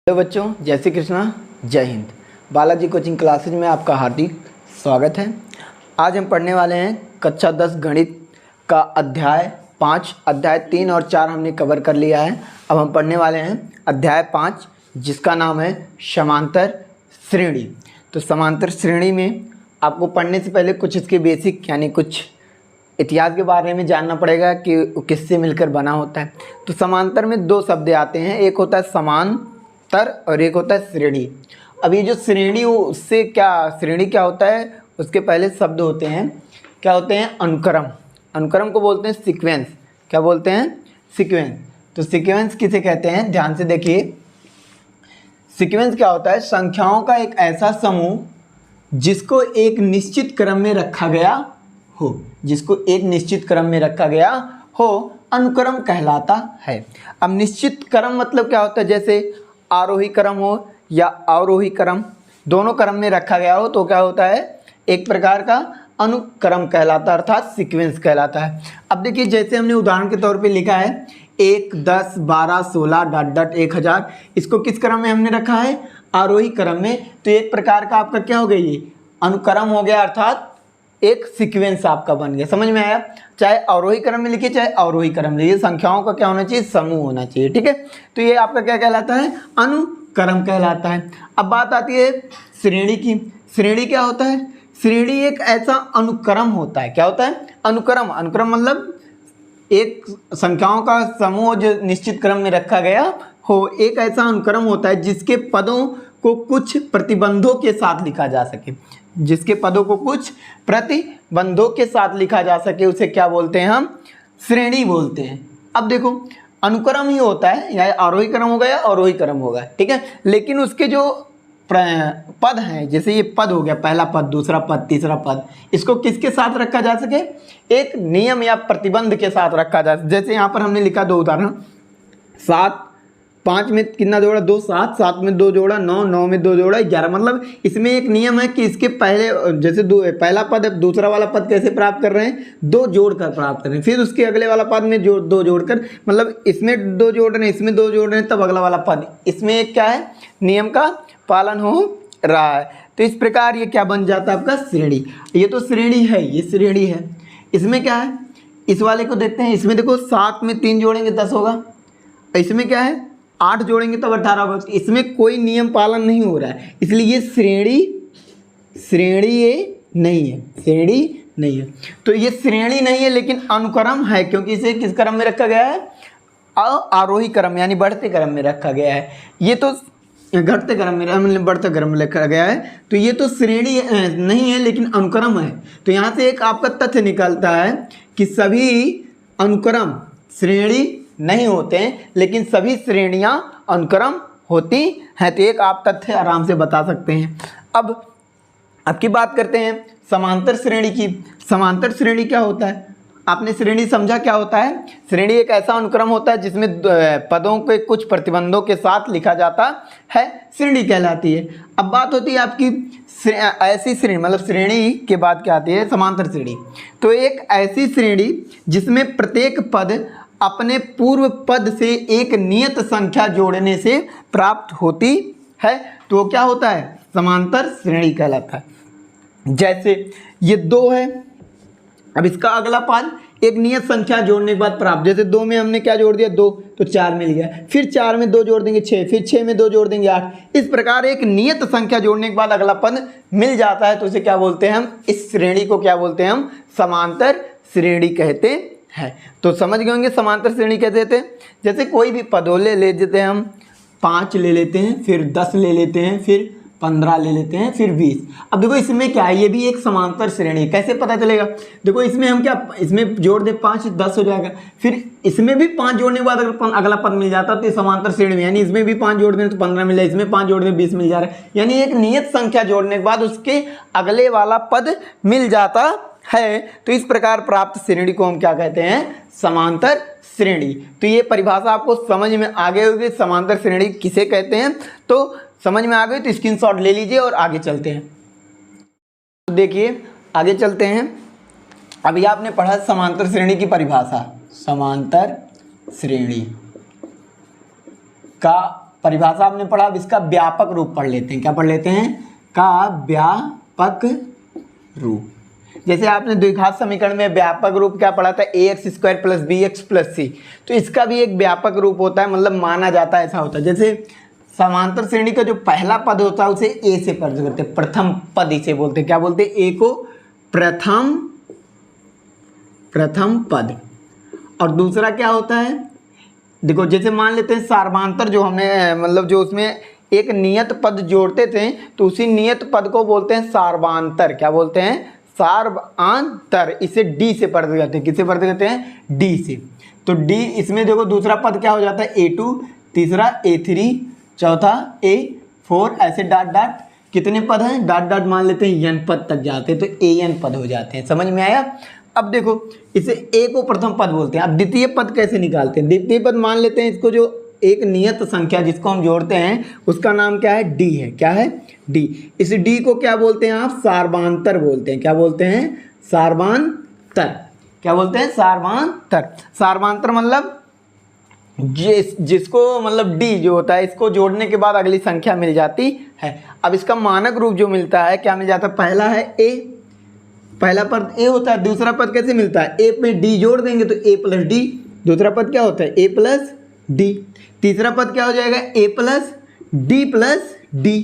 Hello बच्चों, जय श्री कृष्णा, जय हिंद। बालाजी कोचिंग क्लासेज में आपका हार्दिक स्वागत है। आज हम पढ़ने वाले हैं कक्षा 10 गणित का अध्याय 5। अध्याय 3 और 4 हमने कवर कर लिया है। अब हम पढ़ने वाले हैं अध्याय 5, जिसका नाम है समांतर श्रेणी। तो समांतर श्रेणी में आपको पढ़ने से पहले कुछ इसके बेसिक यानी कुछ इतिहास के बारे में जानना पड़ेगा कि किससे मिलकर बना होता है। तो समांतर में दो शब्द आते हैं, एक होता है समांतर और एक होता है श्रेणी। अब ये जो श्रेणी हो उससे क्या, श्रेणी क्या होता है, उसके पहले शब्द होते हैं, क्या होते हैं, अनुक्रम। अनुक्रम को बोलते हैं सीक्वेंस। क्या बोलते हैं? सीक्वेंस। तो सीक्वेंस किसे कहते हैं, ध्यान से देखिए। सीक्वेंस क्या होता है? संख्याओं का एक ऐसा समूह जिसको एक निश्चित क्रम में रखा गया हो, जिसको एक निश्चित क्रम में रखा गया हो, अनुक्रम कहलाता है। अब निश्चित क्रम मतलब क्या होता है? जैसे आरोही क्रम हो या अवरोही क्रम, दोनों क्रम में रखा गया हो तो क्या होता है? एक प्रकार का अनुक्रम कहलाता है, अर्थात सीक्वेंस कहलाता है। अब देखिए, जैसे हमने उदाहरण के तौर पे लिखा है 1, 10, 12, 16 डॉट डॉट 1000, इसको किस क्रम में हमने रखा है? आरोही क्रम में। तो एक प्रकार का आपका क्या हो गया? ये अनुक्रम हो गया, अर्थात एक सीक्वेंस आपका बन गया। समझ में आया? चाहे अवरोही क्रम में लिखिए चाहे अवरोही क्रम में लिखिए, संख्याओं का क्या होना चाहिए? समूह होना चाहिए। ठीक है, तो ये आपका क्या कहलाता है? अनुक्रम कहलाता है। अब बात आती है श्रेणी की। श्रेणी क्या होता है? श्रेणी एक ऐसा अनुक्रम होता है। क्या होता है? अनुक्रम। अनुक्रम मतलब एक संख्याओं का समूह जो निश्चित क्रम में रखा गया हो, एक ऐसा अनुक्रम होता है जिसके पदों को कुछ प्रतिबंधों के साथ लिखा जा सके। जिसके पदों को कुछ प्रतिबंधों के साथ लिखा जा सके, उसे क्या बोलते हैं? हम श्रेणी बोलते हैं। अब देखो, अनुक्रम ही होता है, या आरोही क्रम होगा या अवरोही क्रम होगा, ठीक है, लेकिन उसके जो पद हैं, जैसे ये पद हो गया, पहला पद, दूसरा पद, तीसरा पद, इसको किसके साथ रखा जा सके? एक नियम या प्रतिबंध के साथ रखा जा सके। जैसे यहाँ पर हमने लिखा दो उदाहरण, 7, 5 में कितना जोड़ा? 2, 7, 7 में 2 जोड़ा 9, 9 में 2 जोड़ा 11। मतलब इसमें एक नियम है कि इसके पहले, जैसे पहला पद है, दूसरा वाला पद कैसे प्राप्त कर रहे हैं? 2 जोड़कर प्राप्त कर रहे हैं। फिर उसके अगले वाला पद में 2 जोड़कर, मतलब इसमें 2 जोड़ रहे हैं, इसमें 2 जोड़ रहे हैं, तब अगला वाला पद। इसमें एक क्या है? नियम का पालन हो रहा है। तो इस प्रकार ये क्या बन जाता है? आपका श्रेणी। ये तो श्रेणी है, ये श्रेणी है। इसमें क्या है? इस वाले को देखते हैं। इसमें देखो, 7 में 3 जोड़ेंगे 10 होगा। इसमें क्या है? 8 जोड़ेंगे तब 18 होगा। इसमें कोई नियम पालन नहीं हो रहा है, इसलिए ये श्रेणी ये नहीं है, श्रेणी नहीं है। तो ये श्रेणी नहीं है, लेकिन अनुक्रम है, क्योंकि इसे किस क्रम में रखा गया है? आरोही क्रम यानी बढ़ते क्रम में रखा गया है। ये तो घटते क्रम में, बढ़ते क्रम में रखा गया है। तो ये तो श्रेणी नहीं है, लेकिन अनुक्रम है। तो यहाँ से एक आपका तथ्य निकलता है कि सभी अनुक्रम श्रेणी नहीं होते हैं, लेकिन सभी श्रेणियां अनुक्रम होती हैं। तो एक आप तथ्य आराम से बता सकते हैं। अब की बात करते हैं समांतर श्रेणी की। समांतर श्रेणी क्या होता है? आपने श्रेणी समझा क्या होता है? श्रेणी एक ऐसा अनुक्रम होता है जिसमें पदों के कुछ प्रतिबंधों के साथ लिखा जाता है, श्रेणी कहलाती है। अब बात होती है आपकी ऐसी श्रेणी, मतलब श्रेणी के बाद क्या आती है? समांतर श्रेणी। तो एक ऐसी श्रेणी जिसमें प्रत्येक पद अपने पूर्व पद से एक नियत संख्या जोड़ने से प्राप्त होती है, तो क्या होता है? समांतर श्रेणी कहलाता है। जैसे ये 2 है, अब इसका अगला पद एक नियत संख्या जोड़ने के बाद प्राप्त, जैसे 2 में हमने क्या जोड़ दिया? 2, तो 4 मिल गया। फिर 4 में 2 जोड़ देंगे 6, फिर 6 में 2 जोड़ देंगे 8। इस प्रकार एक नियत संख्या जोड़ने के बाद अगला पद मिल जाता है, तो उसे क्या बोलते हैं हम? इस श्रेणी को क्या बोलते हैं हम? समांतर श्रेणी कहते हैं। तो समझ गए होंगे समांतर श्रेणी कैसे थे? जैसे कोई भी पदों ले लेते हैं हम, 5 ले लेते हैं, फिर 10 ले लेते हैं, फिर 15 ले लेते हैं, फिर 20। अब देखो इसमें क्या है? ये भी एक समांतर श्रेणी। कैसे पता चलेगा? देखो इसमें हम क्या, इसमें जोड़ दे 5, 10 हो जाएगा। फिर इसमें भी 5 जोड़ने के बाद अगर अगला पद मिल जाता तो समांतर श्रेणी में, यानी इसमें भी 5 जोड़ दें तो 15 मिल जाए, इसमें 5 जोड़ दें 20 मिल जा रहा है। यानी एक नियत संख्या जोड़ने के बाद उसके अगले वाला पद मिल जाता है। तो इस प्रकार प्राप्त श्रेणी को हम क्या कहते हैं? समांतर श्रेणी। तो ये परिभाषा आपको समझ में आ गई होगी, समांतर श्रेणी किसे कहते हैं। तो समझ में आ गई तो स्क्रीनशॉट ले लीजिए और आगे चलते हैं। तो देखिए आगे चलते हैं। अभी आपने पढ़ा समांतर श्रेणी की परिभाषा। समांतर श्रेणी का परिभाषा आपने पढ़ा, अब इसका व्यापक रूप पढ़ लेते हैं। क्या पढ़ लेते हैं? का व्यापक रूप। जैसे आपने द्विघात समीकरण में व्यापक रूप क्या पढ़ा था? ax² + bx + c। तो इसका भी एक व्यापक रूप होता है, मतलब माना जाता है, ऐसा होता है। जैसे समांतर श्रेणी का जो पहला पद होता है उसे a से प्रकट करते हैं, प्रथम पद इसे बोलते हैं। क्या बोलते हैं? a को प्रथम पद। और दूसरा क्या होता है? देखो, जैसे मान लेते हैं सार्वधातुक, जो हमने मतलब जो उसमें एक नियत पद जोड़ते थे, तो उसी नियत पद को बोलते हैं सार्वधातुक। क्या बोलते हैं? सार्वधातुक। इसे डी से प्रकट करते हैं। किससे प्रकट करते हैं? डी से। तो डी, इसमें देखो दूसरा पद क्या हो जाता है? a2, तीसरा a3, चौथा a4, ऐसे डॉट डॉट कितने पद हैं? डॉट डॉट मान लेते हैं n पद तक जाते हैं, तो an पद हो जाते हैं। समझ में आया? अब देखो, इसे a को प्रथम पद बोलते हैं। अब द्वितीय पद कैसे निकालते हैं? द्वितीय पद मान लेते हैं इसको, जो एक नियत संख्या जिसको हम जोड़ते हैं उसका नाम क्या है? डी है। क्या है? डी। इस डी को क्या बोलते हैं आप? सार्वधातुक बोलते हैं। क्या बोलते हैं? सार्वधातुक। क्या बोलते हैं? सार्वधातुक। सार्वधातुक मतलब जिसको मतलब डी जो होता है, इसको जोड़ने के बाद अगली संख्या मिल जाती है। अब इसका मानक रूप जो मिलता है, क्या मिल जाता है? पहला है a, पहला पद a होता है। दूसरा पद कैसे मिलता है? a में d जोड़ देंगे तो a + d। दूसरा पद क्या होता है? a + d। तीसरा पद क्या हो जाएगा? a + d + d।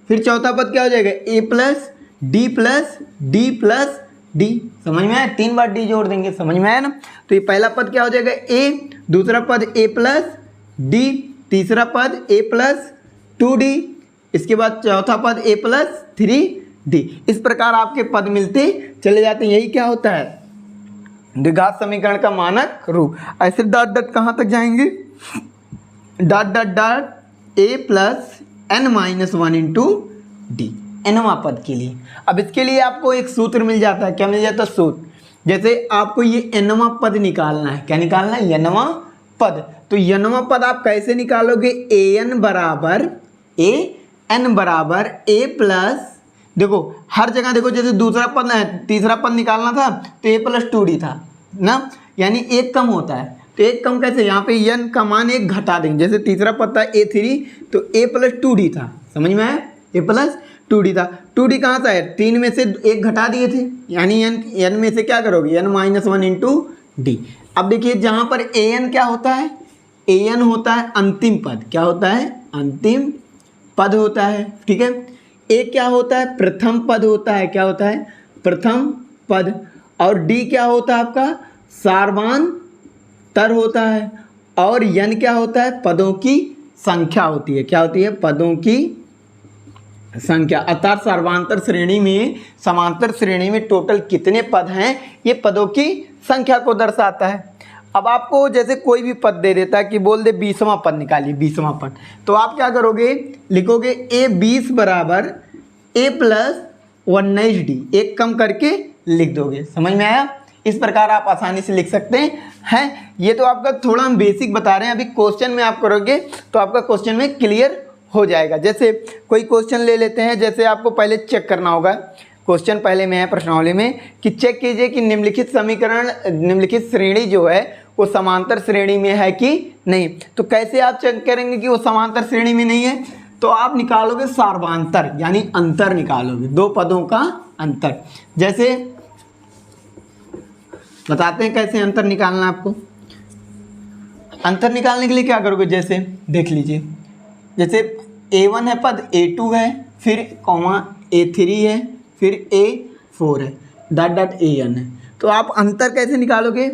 फिर चौथा पद क्या हो जाएगा? a + d + d + d। समझ में आया? 3 बार d जोड़ देंगे। समझ में आया ना? तो ये पहला पद क्या हो जाएगा? a, दूसरा पद a + d, तीसरा पद a + 2d, इसके बाद चौथा पद a + 3d। इस प्रकार आपके पद मिलते चले जाते हैं। यही क्या होता है? द्विघात समीकरण का मानक रूप। ऐसे डॉट डॉट कहाँ तक जाएंगे? Dot dot dot a + n - 1 × d, nवां पद के लिए। अब इसके लिए आपको एक सूत्र मिल जाता है। क्या मिल जाता है? सूत्र। जैसे आपको ये nवां पद निकालना है। क्या निकालना है? nवां पद। तो nवां पद आप कैसे निकालोगे? an बराबर a + देखो हर जगह देखो, जैसे दूसरा पद है, तीसरा पद निकालना था तो a + 2d था ना, यानी एक कम होता है। तो एक कम कैसे? यहाँ पे n का मान एक घटा देंगे। जैसे तीसरा पद था a3, तो a + 2d था। समझ में आया? a + 2d था। 2d कहाँ से है? 3 में से एक घटा दिए थे, यानी n में से क्या करोगे? n - 1 × d। अब देखिए, जहाँ पर an क्या होता है? an होता है अंतिम पद। क्या होता है? अंतिम पद होता है। ठीक है। a क्या होता है? प्रथम पद होता है। क्या होता है? प्रथम पद। और d क्या होता है आपका? सार्वधातुक होता है। और n क्या होता है? पदों की संख्या होती है। क्या होती है? पदों की संख्या। अर्थात सर्वांतर श्रेणी में, समांतर श्रेणी में टोटल कितने पद हैं, ये पदों की संख्या को दर्शाता है। अब आपको जैसे कोई भी पद दे देता है कि बोल दे 20वां पद निकालिए, 20वां पद, तो आप क्या करोगे? लिखोगे a20 बराबर a + 19d, एक कम करके लिख दोगे। समझ में आया? इस प्रकार आप आसानी से लिख सकते हैं। ये तो आपका थोड़ा हम बेसिक बता रहे हैं, अभी क्वेश्चन में आप करोगे तो आपका क्वेश्चन में क्लियर हो जाएगा। जैसे कोई क्वेश्चन ले लेते हैं, जैसे आपको पहले चेक करना होगा, क्वेश्चन पहले में है प्रश्नावली में कि चेक कीजिए कि निम्नलिखित समीकरण, निम्नलिखित श्रेणी जो है वो समांतर श्रेणी में है कि नहीं। तो कैसे आप चेक करेंगे कि वो समांतर श्रेणी में नहीं है? तो आप निकालोगे सार्वधातुक, यानी अंतर निकालोगे, दो पदों का अंतर। जैसे बताते हैं कैसे अंतर निकालना आपको। अंतर निकालने के लिए क्या करोगे? जैसे देख लीजिए, जैसे a1 है पद, a2 है, फिर कॉमा a3 है, फिर a4 है, डॉट डॉट an है। तो आप अंतर कैसे निकालोगे?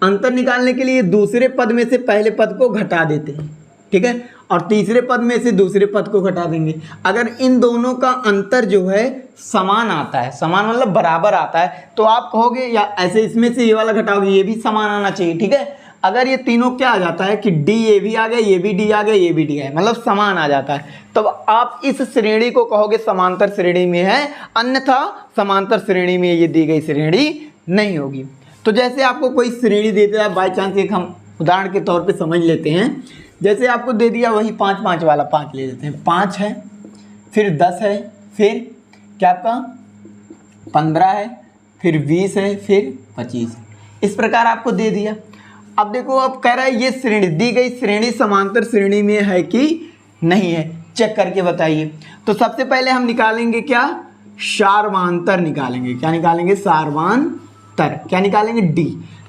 अंतर निकालने के लिए दूसरे पद में से पहले पद को घटा देते हैं, ठीक है, और तीसरे पद में से दूसरे पद को घटा देंगे। अगर इन दोनों का अंतर जो है समान आता है, समान मतलब बराबर आता है, तो आप कहोगे, या ऐसे इसमें से ये वाला घटाओगे, ये भी समान आना चाहिए, ठीक है। अगर ये तीनों क्या आ जाता है कि डी ये भी आ गया, ये भी डी आ गया, ये भी डी है, मतलब समान आ जाता है, तब आप इस श्रेणी को कहोगे समांतर श्रेणी में है, अन्यथा समांतर श्रेणी में ये दी गई श्रेणी नहीं होगी। तो जैसे आपको कोई श्रेणी देता है, बाई चांस एक हम उदाहरण के तौर पे समझ लेते हैं, जैसे आपको दे दिया वही 5 5 वाला, 5 ले लेते हैं, 5 है, फिर 10 है, फिर क्या आपका 15 है, फिर 20 है, फिर 25 है, इस प्रकार आपको दे दिया। अब देखो, अब कह रहा है ये श्रेणी, दी गई श्रेणी समांतर श्रेणी में है कि नहीं है, चेक करके बताइए। तो सबसे पहले हम निकालेंगे क्या, सार्वमांतर निकालेंगे। क्या निकालेंगे, सार्वमांतर। क्या निकालेंगे, डी।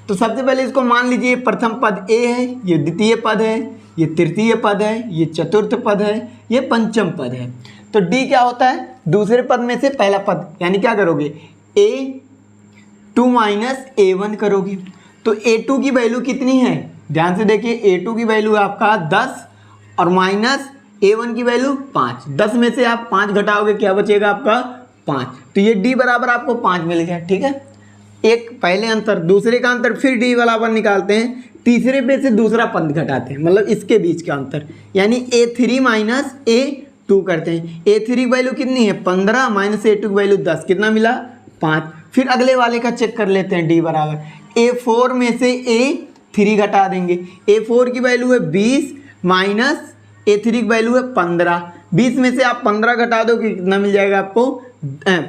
तो सबसे पहले इसको मान लीजिए प्रथम पद ए है, ये द्वितीय पद है, ये तृतीय पद है, ये चतुर्थ पद है, ये पंचम पद है। तो डी क्या होता है, दूसरे पद में से पहला पद, यानी क्या करोगे, A2 माइनस A1 करोगे। तो A2 की वैल्यू कितनी है, ध्यान से देखिए, A2 की वैल्यू है आपका 10 और माइनस A1 की वैल्यू 5। 10 में से आप 5 घटाओगे, क्या बचेगा आपका 5। तो ये D बराबर आपको 5 मिल गया। ठीक है, एक पहले अंतर, दूसरे का अंतर, फिर D बराबर निकालते हैं, तीसरे पे से दूसरा पद घटाते हैं, मतलब इसके बीच का अंतर, यानी A3 माइनस A2 करते हैं। A3 की वैल्यू कितनी है 15 माइनस A2 की वैल्यू 10, कितना मिला 5। फिर अगले वाले का चेक कर लेते हैं, D बराबर A4 में से A3 घटा देंगे। A4 की वैल्यू है 20 माइनस A3 की वैल्यू है 15। 20 में से आप 15 घटा दो, कितना मिल जाएगा आपको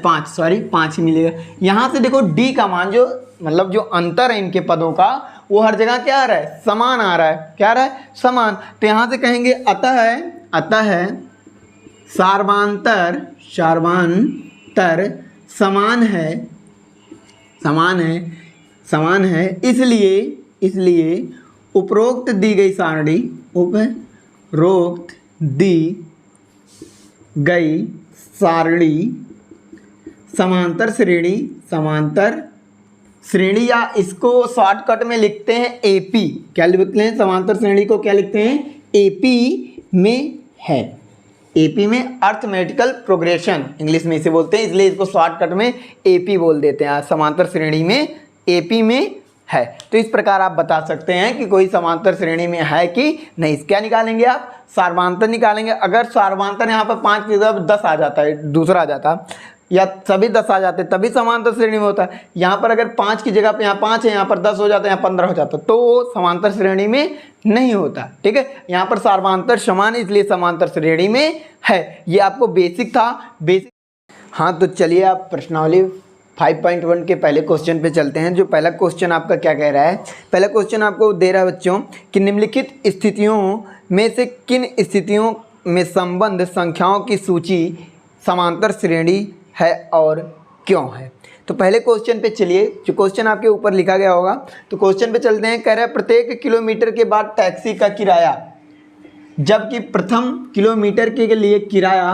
5 ही मिलेगा। यहाँ से देखो D का मान, जो मतलब जो अंतर है इनके पदों का, वो हर जगह क्या आ रहा है, समान आ रहा है। क्या आ रहा है, समान। तो यहाँ से कहेंगे अतः सार्वमांतर समान है, इसलिए उपरोक्त दी गई सारणी समांतर श्रेणी, या इसको शॉर्टकट में लिखते हैं AP। क्या लिखते हैं, समांतर श्रेणी को क्या लिखते हैं, AP में है। AP में अर्थमेटिकल प्रोग्रेशन इंग्लिश में इसे बोलते हैं, इसलिए इसको शॉर्टकट में AP बोल देते हैं। समांतर श्रेणी में AP में है। तो इस प्रकार आप बता सकते हैं कि कोई समांतर श्रेणी में है कि नहीं। क्या निकालेंगे आप, सार्वमांतर निकालेंगे। अगर सार्वमांतर यहाँ पर 5 की जगह 10 आ जाता है, दूसरा आ जाता, या सभी 10 आ जाते, तभी समांतर श्रेणी में होता है। यहाँ पर अगर 5 की जगह पे यहाँ 5 है, यहाँ पर 10 हो जाता है, यहाँ 15 हो जाता, तो वो समांतर श्रेणी में नहीं होता। ठीक है, यहाँ पर सार्वमांतर समान, इसलिए समांतर श्रेणी में है। ये आपको बेसिक था, बेसिक। हाँ, तो चलिए आप प्रश्नावली 5.1 के पहले क्वेश्चन पे चलते हैं। जो पहला क्वेश्चन आपका क्या कह रहा है, पहला क्वेश्चन आपको दे रहा है बच्चों कि निम्नलिखित स्थितियों में से किन स्थितियों में संबंध संख्याओं की सूची समांतर श्रेणी है और क्यों है। तो पहले क्वेश्चन पे चलिए, जो क्वेश्चन आपके ऊपर लिखा गया होगा, तो क्वेश्चन पे चलते हैं। कह रहा है प्रत्येक किलोमीटर के बाद टैक्सी का किराया, जबकि प्रथम किलोमीटर के लिए किराया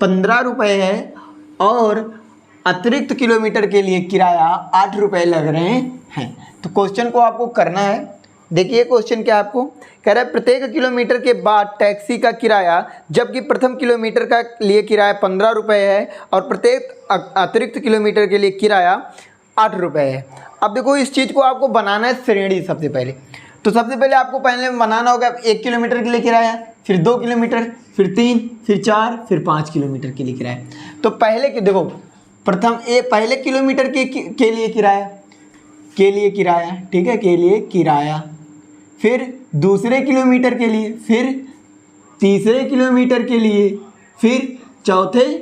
15 रुपये है और अतिरिक्त किलोमीटर के लिए किराया 8 रुपये लग रहे हैं। तो क्वेश्चन को आपको करना है, देखिए क्वेश्चन क्या आपको कह रहा है, प्रत्येक किलोमीटर के बाद टैक्सी का किराया, जबकि प्रथम किलोमीटर का लिए किराया 15 रुपये है और प्रत्येक अतिरिक्त किलोमीटर के लिए किराया 8 रुपये है। अब देखो, इस चीज़ को आपको बनाना है श्रेणी। सबसे पहले आपको पहले बनाना होगा 1 किलोमीटर के लिए किराया, फिर 2 किलोमीटर, फिर 3, फिर 4, फिर 5 किलोमीटर के लिए किराया। तो पहले कि देखो, प्रथम पहले किलोमीटर के लिए किराया, ठीक है, के लिए किराया, फिर दूसरे किलोमीटर के लिए, फिर तीसरे किलोमीटर के लिए, फिर चौथे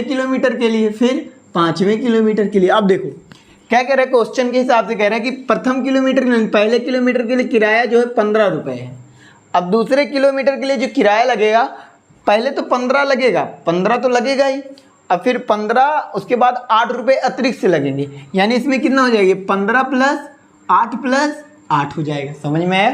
किलोमीटर के लिए, फिर 5वें किलोमीटर के लिए। अब देखो क्या कह रहा है, क्वेश्चन के हिसाब से कह रहा है कि प्रथम किलोमीटर पहले किलोमीटर के लिए किराया जो है 15 रुपये है। अब दूसरे किलोमीटर के लिए जो किराया लगेगा, पहले तो 15 लगेगा, 15 तो लगेगा ही, अब फिर 15, उसके बाद 8 रुपये अतिरिक्त से लगेंगे, यानी इसमें कितना हो जाएगा, 15 + 8 हो जाएगा। समझ में आया।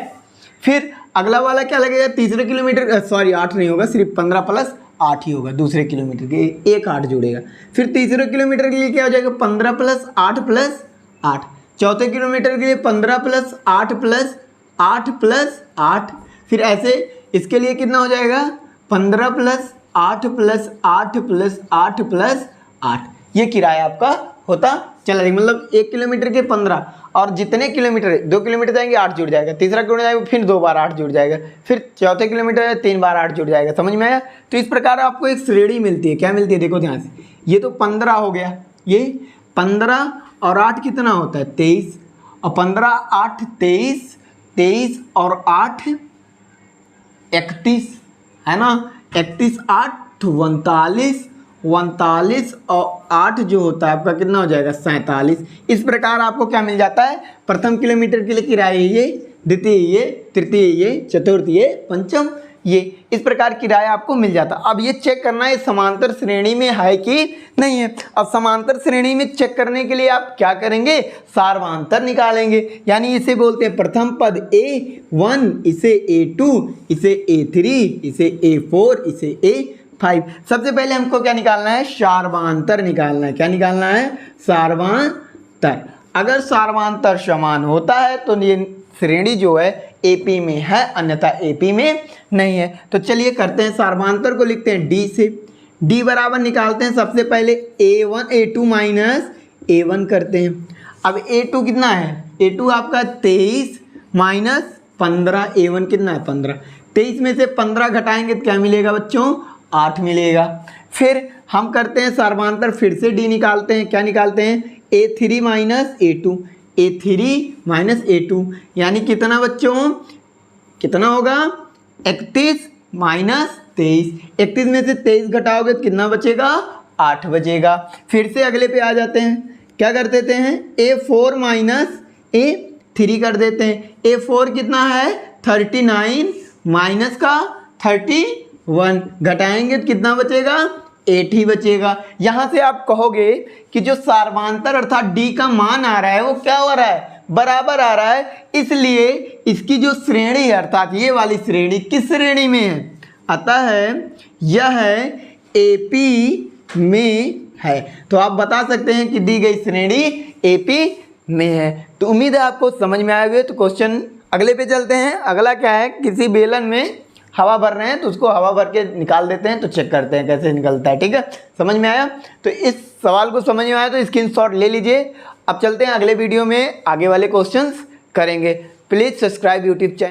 फिर अगला वाला क्या लगेगा, तीसरे किलोमीटर, 8 नहीं होगा, सिर्फ 15 + 8 ही होगा। दूसरे किलोमीटर के एक 8 जुड़ेगा। फिर तीसरे किलोमीटर के लिए क्या हो जाएगा, 15 + 8 + 8। चौथे किलोमीटर के लिए 15 + 8 + 8 + 8। फिर ऐसे इसके लिए कितना हो जाएगा, 15 + 8 + 8 + 8 + 8। ये किराया आपका होता चला जाएगा। मतलब 1 किलोमीटर के 15, और जितने किलोमीटर, 2 किलोमीटर जाएंगे 8 जुड़ जाएगा, तीसरा किलोमीटर जाएगा फिर 2 बार 8 जुड़ जाएगा, फिर चौथे किलोमीटर 3 बार 8 जुड़ जाएगा। समझ में आया। तो इस प्रकार आपको एक श्रेणी मिलती है। क्या मिलती है, देखो ध्यान से, ये तो 15 हो गया, ये 15 और 8 कितना होता है 23, और 15 8 23, 23 और 8 31 है ना, 31 8 39 39 और 8 जो होता है आपका कितना हो जाएगा 47। इस प्रकार आपको क्या मिल जाता है, प्रथम किलोमीटर के लिए किराया ये, द्वितीय ये, तृतीय ये, चतुर्थ ये, पंचम ये, इस प्रकार किराया आपको मिल जाता। अब ये चेक करना है समांतर श्रेणी में है कि नहीं है। अब समांतर श्रेणी में चेक करने के लिए आप क्या करेंगे, सार्वधातर निकालेंगे, यानी इसे बोलते हैं प्रथम पद A1, इसे A2, इसे A3, इसे A4, इसे A5। सबसे पहले हमको क्या निकालना है, सार्वधातर निकालना है। क्या निकालना है, सार्वधातर। अगर सार्वधातर समान होता है तो ये श्रेणी जो है AP में है, अन्यथा AP में नहीं है। तो चलिए करते हैं, सार्वधातर को लिखते हैं D से। D बराबर निकालते हैं सबसे पहले A1 A2 माइनस A1 करते हैं। अब A2 कितना है, A2 आपका 23 माइनस 15, A1 कितना है 15। 23 में से 15 घटाएंगे तो क्या मिलेगा बच्चों, 8 मिलेगा। फिर हम करते हैं सार्वधातर, फिर से D निकालते हैं। क्या निकालते हैं, A3 minus A2, A3 minus A2 यानी कितना बच्चों, कितना होगा 31 माइनस 23। 31 में से 23 घटाओगे तो कितना बचेगा, 8 बचेगा। फिर से अगले पे आ जाते हैं, क्या कर देते हैं, A4 माइनस A3 कर देते हैं। A4 कितना है 39 माइनस का 31 घटाएंगे तो कितना बचेगा, 8 ही बचेगा। यहाँ से आप कहोगे कि जो सार्वधातर अर्थात D का मान आ रहा है वो क्या हो रहा है, बराबर आ रहा है, इसलिए इसकी जो श्रेणी है अर्थात ये वाली श्रेणी किस श्रेणी में है, अतः यह AP में है। तो आप बता सकते हैं कि दी गई श्रेणी AP में है। तो उम्मीद है आपको समझ में आएगा। तो क्वेश्चन अगले पे चलते हैं। अगला क्या है, किसी बेलन में हवा भर रहे हैं तो उसको हवा भर के निकाल देते हैं, तो चेक करते हैं कैसे निकलता है। ठीक है, समझ में आया। तो इस सवाल को समझ में आया तो स्क्रीनशॉट ले लीजिए। अब चलते हैं अगले वीडियो में, आगे वाले क्वेश्चंस करेंगे। Please subscribe YouTube channel.